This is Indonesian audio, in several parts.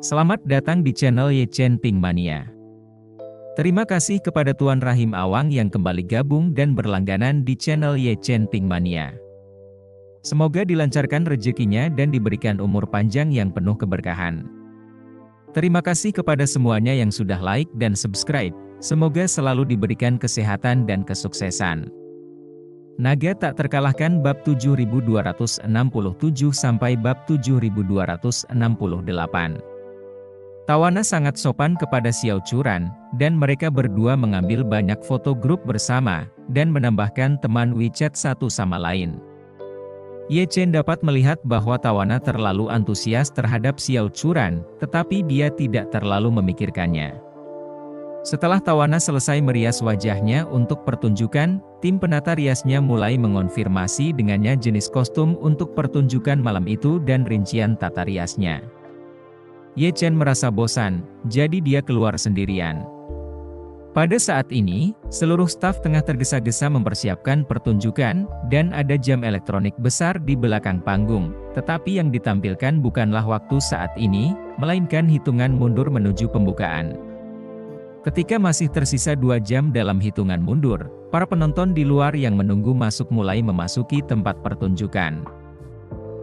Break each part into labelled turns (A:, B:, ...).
A: Selamat datang di channel Ye Chen Ping Mania. Terima kasih kepada Tuan Rahim Awang yang kembali gabung dan berlangganan di channel Ye Chen Ping Mania. Semoga dilancarkan rezekinya dan diberikan umur panjang yang penuh keberkahan. Terima kasih kepada semuanya yang sudah like dan subscribe. Semoga selalu diberikan kesehatan dan kesuksesan. Naga tak terkalahkan bab 7267 sampai bab 7268. Tawana sangat sopan kepada Xiao Churan, dan mereka berdua mengambil banyak foto grup bersama, dan menambahkan teman WeChat satu sama lain. Ye Chen dapat melihat bahwa Tawana terlalu antusias terhadap Xiao Churan, tetapi dia tidak terlalu memikirkannya. Setelah Tawana selesai merias wajahnya untuk pertunjukan, tim penata riasnya mulai mengonfirmasi dengannya jenis kostum untuk pertunjukan malam itu dan rincian tata riasnya. Ye Chen merasa bosan, jadi dia keluar sendirian. Pada saat ini, seluruh staf tengah tergesa-gesa mempersiapkan pertunjukan, dan ada jam elektronik besar di belakang panggung, tetapi yang ditampilkan bukanlah waktu saat ini, melainkan hitungan mundur menuju pembukaan. Ketika masih tersisa 2 jam dalam hitungan mundur, para penonton di luar yang menunggu masuk mulai memasuki tempat pertunjukan.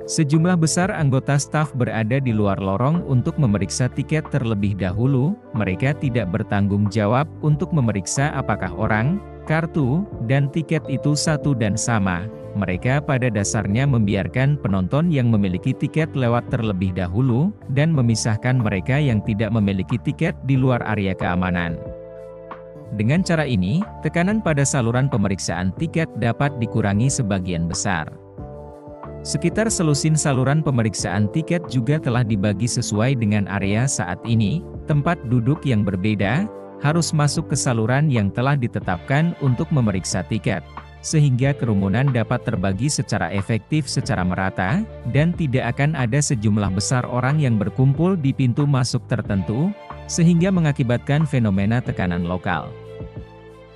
A: Sejumlah besar anggota staf berada di luar lorong untuk memeriksa tiket terlebih dahulu. Mereka tidak bertanggung jawab untuk memeriksa apakah orang, kartu, dan tiket itu satu dan sama. Mereka pada dasarnya membiarkan penonton yang memiliki tiket lewat terlebih dahulu, dan memisahkan mereka yang tidak memiliki tiket di luar area keamanan. Dengan cara ini, tekanan pada saluran pemeriksaan tiket dapat dikurangi sebagian besar. Sekitar selusin saluran pemeriksaan tiket juga telah dibagi sesuai dengan area saat ini. Tempat duduk yang berbeda harus masuk ke saluran yang telah ditetapkan untuk memeriksa tiket, sehingga kerumunan dapat terbagi secara efektif secara merata, dan tidak akan ada sejumlah besar orang yang berkumpul di pintu masuk tertentu, sehingga mengakibatkan fenomena tekanan lokal.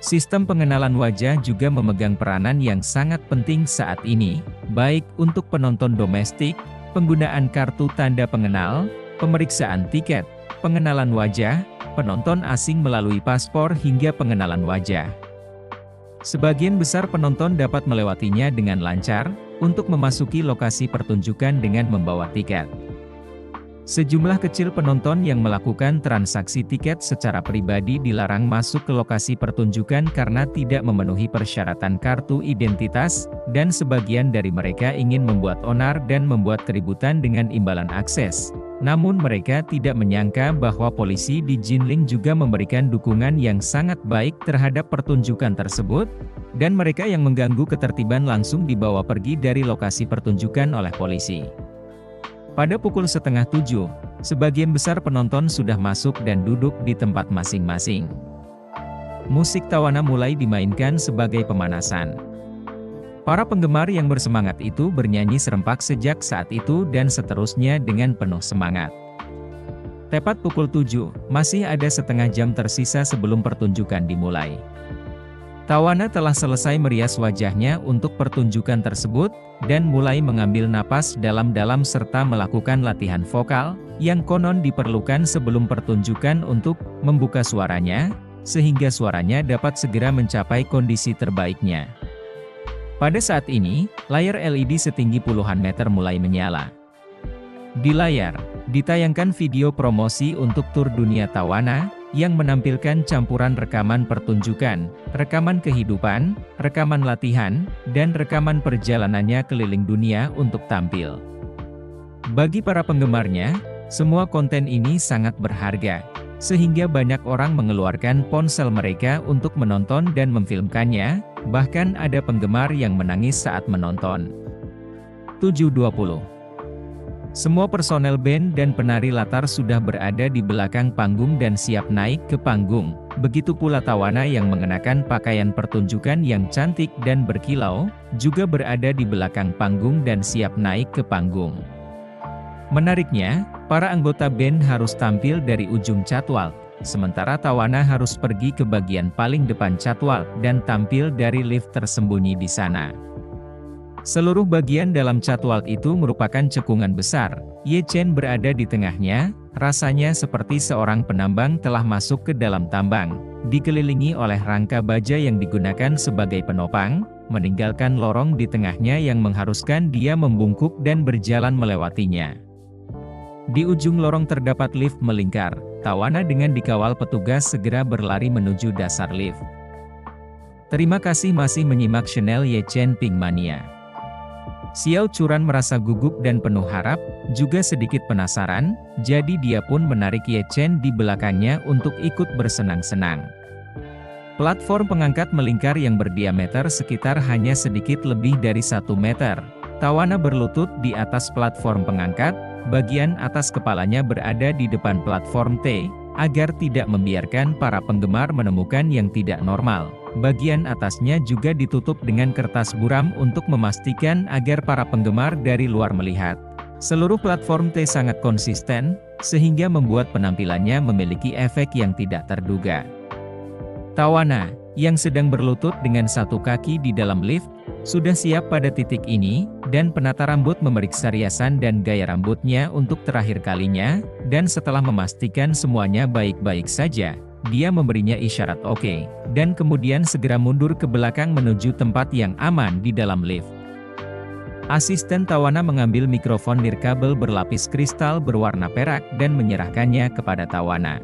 A: Sistem pengenalan wajah juga memegang peranan yang sangat penting saat ini, baik untuk penonton domestik, penggunaan kartu tanda pengenal, pemeriksaan tiket, pengenalan wajah, penonton asing melalui paspor hingga pengenalan wajah. Sebagian besar penonton dapat melewatinya dengan lancar, untuk memasuki lokasi pertunjukan dengan membawa tiket. Sejumlah kecil penonton yang melakukan transaksi tiket secara pribadi dilarang masuk ke lokasi pertunjukan karena tidak memenuhi persyaratan kartu identitas, dan sebagian dari mereka ingin membuat onar dan membuat keributan dengan imbalan akses. Namun mereka tidak menyangka bahwa polisi di Jinling juga memberikan dukungan yang sangat baik terhadap pertunjukan tersebut, dan mereka yang mengganggu ketertiban langsung dibawa pergi dari lokasi pertunjukan oleh polisi. Pada pukul 6:30, sebagian besar penonton sudah masuk dan duduk di tempat masing-masing. Musik Tawana mulai dimainkan sebagai pemanasan. Para penggemar yang bersemangat itu bernyanyi serempak sejak saat itu dan seterusnya dengan penuh semangat. Tepat pukul 7, masih ada setengah jam tersisa sebelum pertunjukan dimulai. Tawana telah selesai merias wajahnya untuk pertunjukan tersebut, dan mulai mengambil napas dalam-dalam serta melakukan latihan vokal, yang konon diperlukan sebelum pertunjukan untuk membuka suaranya, sehingga suaranya dapat segera mencapai kondisi terbaiknya. Pada saat ini, layar LED setinggi puluhan meter mulai menyala. Di layar, ditayangkan video promosi untuk tur dunia Tawana, yang menampilkan campuran rekaman pertunjukan, rekaman kehidupan, rekaman latihan, dan rekaman perjalanannya keliling dunia untuk tampil. Bagi para penggemarnya, semua konten ini sangat berharga, sehingga banyak orang mengeluarkan ponsel mereka untuk menonton dan memfilmkannya, bahkan ada penggemar yang menangis saat menonton. 7:20 Semua personel band dan penari latar sudah berada di belakang panggung dan siap naik ke panggung. Begitu pula Tawana yang mengenakan pakaian pertunjukan yang cantik dan berkilau, juga berada di belakang panggung dan siap naik ke panggung. Menariknya, para anggota band harus tampil dari ujung catwalk, sementara Tawana harus pergi ke bagian paling depan catwalk dan tampil dari lift tersembunyi di sana. Seluruh bagian dalam catwalk itu merupakan cekungan besar. Ye Chen berada di tengahnya, Rasanya seperti seorang penambang telah masuk ke dalam tambang, dikelilingi oleh rangka baja yang digunakan sebagai penopang, meninggalkan lorong di tengahnya yang mengharuskan dia membungkuk dan berjalan melewatinya. Di ujung lorong terdapat lift melingkar. Tawana dengan dikawal petugas segera berlari menuju dasar lift. Terima kasih masih menyimak channel Ye Chen Ping Mania. Xiao Churan merasa gugup dan penuh harap, juga sedikit penasaran, jadi dia pun menarik Ye Chen di belakangnya untuk ikut bersenang-senang. Platform pengangkat melingkar yang berdiameter sekitar hanya sedikit lebih dari 1 meter. Tawana berlutut di atas platform pengangkat, bagian atas kepalanya berada di depan platform T, agar tidak membiarkan para penggemar menemukan yang tidak normal. Bagian atasnya juga ditutup dengan kertas buram untuk memastikan agar para penggemar dari luar melihat. Seluruh platform T sangat konsisten, sehingga membuat penampilannya memiliki efek yang tidak terduga. Tawana, yang sedang berlutut dengan satu kaki di dalam lift, sudah siap pada titik ini, dan penata rambut memeriksa riasan dan gaya rambutnya untuk terakhir kalinya, dan setelah memastikan semuanya baik-baik saja, dia memberinya isyarat oke, dan kemudian segera mundur ke belakang menuju tempat yang aman di dalam lift. Asisten Tawana mengambil mikrofon nirkabel berlapis kristal berwarna perak dan menyerahkannya kepada Tawana.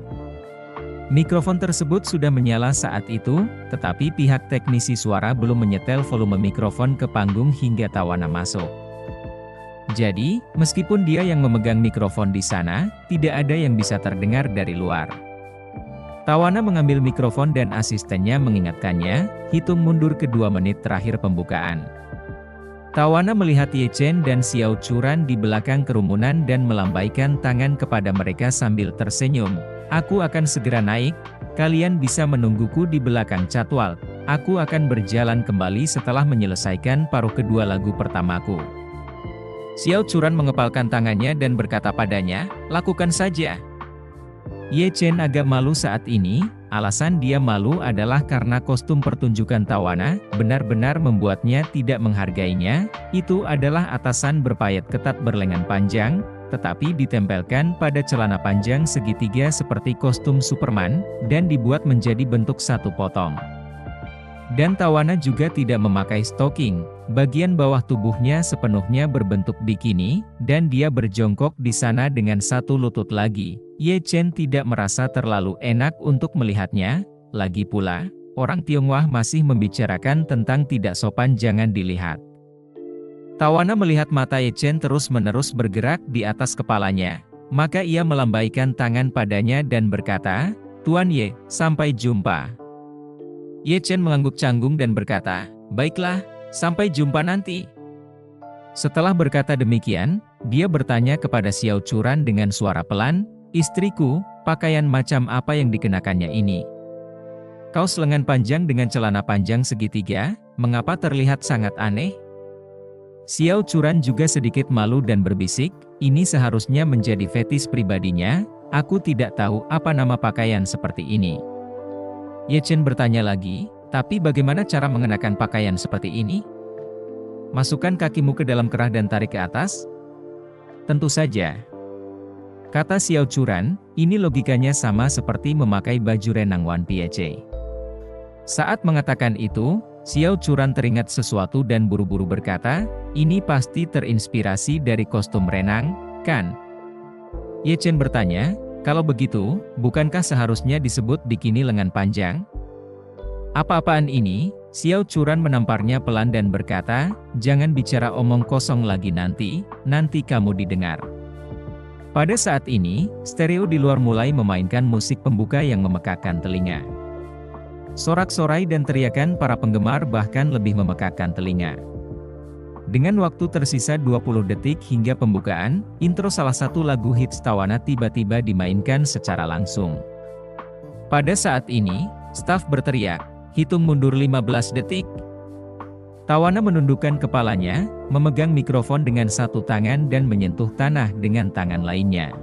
A: Mikrofon tersebut sudah menyala saat itu, tetapi pihak teknisi suara belum menyetel volume mikrofon ke panggung hingga Tawana masuk. Jadi, meskipun dia yang memegang mikrofon di sana, tidak ada yang bisa terdengar dari luar. Tawana mengambil mikrofon dan asistennya mengingatkannya, hitung mundur ke 2 menit terakhir pembukaan. Tawana melihat Ye Chen dan Xiao Churan di belakang kerumunan dan melambaikan tangan kepada mereka sambil tersenyum. Aku akan segera naik, kalian bisa menungguku di belakang catwalk. Aku akan berjalan kembali setelah menyelesaikan paruh kedua lagu pertamaku. Xiao Churan mengepalkan tangannya dan berkata padanya, lakukan saja. Ye Chen agak malu saat ini, alasan dia malu adalah karena kostum pertunjukan Tawana, benar-benar membuatnya tidak menghargainya, itu adalah atasan berpayet ketat berlengan panjang, tetapi ditempelkan pada celana panjang segitiga seperti kostum Superman, dan dibuat menjadi bentuk satu potong. Dan Tawana juga tidak memakai stocking, bagian bawah tubuhnya sepenuhnya berbentuk bikini, dan dia berjongkok di sana dengan satu lutut lagi. Ye Chen tidak merasa terlalu enak untuk melihatnya, lagi pula, orang Tionghoa masih membicarakan tentang tidak sopan jangan dilihat. Tawana melihat mata Ye Chen terus-menerus bergerak di atas kepalanya, maka ia melambaikan tangan padanya dan berkata, Tuan Ye, sampai jumpa. Ye Chen mengangguk canggung dan berkata, baiklah, sampai jumpa nanti. Setelah berkata demikian, dia bertanya kepada Xiao Churan dengan suara pelan, istriku, pakaian macam apa yang dikenakannya ini? Kaos lengan panjang dengan celana panjang segitiga, mengapa terlihat sangat aneh? Xiao Churan juga sedikit malu dan berbisik, ini seharusnya menjadi fetis pribadinya, aku tidak tahu apa nama pakaian seperti ini. Ye Chen bertanya lagi, tapi bagaimana cara mengenakan pakaian seperti ini? Masukkan kakimu ke dalam kerah dan tarik ke atas? Tentu saja. Kata Xiao Churan, ini logikanya sama seperti memakai baju renang Wan Piece. Saat mengatakan itu, Xiao Churan teringat sesuatu dan buru-buru berkata, ini pasti terinspirasi dari kostum renang, kan? Ye Chen bertanya, kalau begitu, bukankah seharusnya disebut bikini lengan panjang? Apa-apaan ini? Xiao Churan menamparnya pelan dan berkata, jangan bicara omong kosong lagi nanti kamu didengar. Pada saat ini, stereo di luar mulai memainkan musik pembuka yang memekakkan telinga. Sorak-sorai dan teriakan para penggemar bahkan lebih memekakkan telinga. Dengan waktu tersisa 20 detik hingga pembukaan, intro salah satu lagu hits Tawana tiba-tiba dimainkan secara langsung. Pada saat ini, staf berteriak, hitung mundur 15 detik. Tawana menundukkan kepalanya, memegang mikrofon dengan satu tangan dan menyentuh tanah dengan tangan lainnya.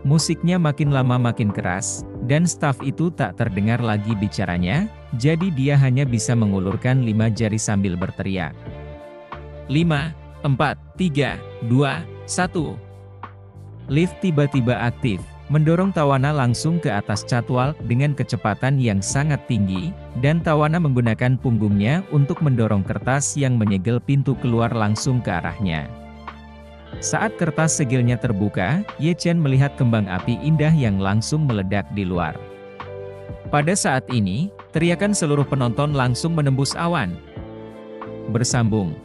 A: Musiknya makin lama makin keras, dan staf itu tak terdengar lagi bicaranya, jadi dia hanya bisa mengulurkan 5 jari sambil berteriak. 5, 4, 3, 2, 1. Lift tiba-tiba aktif, mendorong Tawana langsung ke atas catwalk dengan kecepatan yang sangat tinggi, dan Tawana menggunakan punggungnya untuk mendorong kertas yang menyegel pintu keluar langsung ke arahnya. Saat kertas segelnya terbuka, Ye Chen melihat kembang api indah yang langsung meledak di luar. Pada saat ini, teriakan seluruh penonton langsung menembus awan. Bersambung.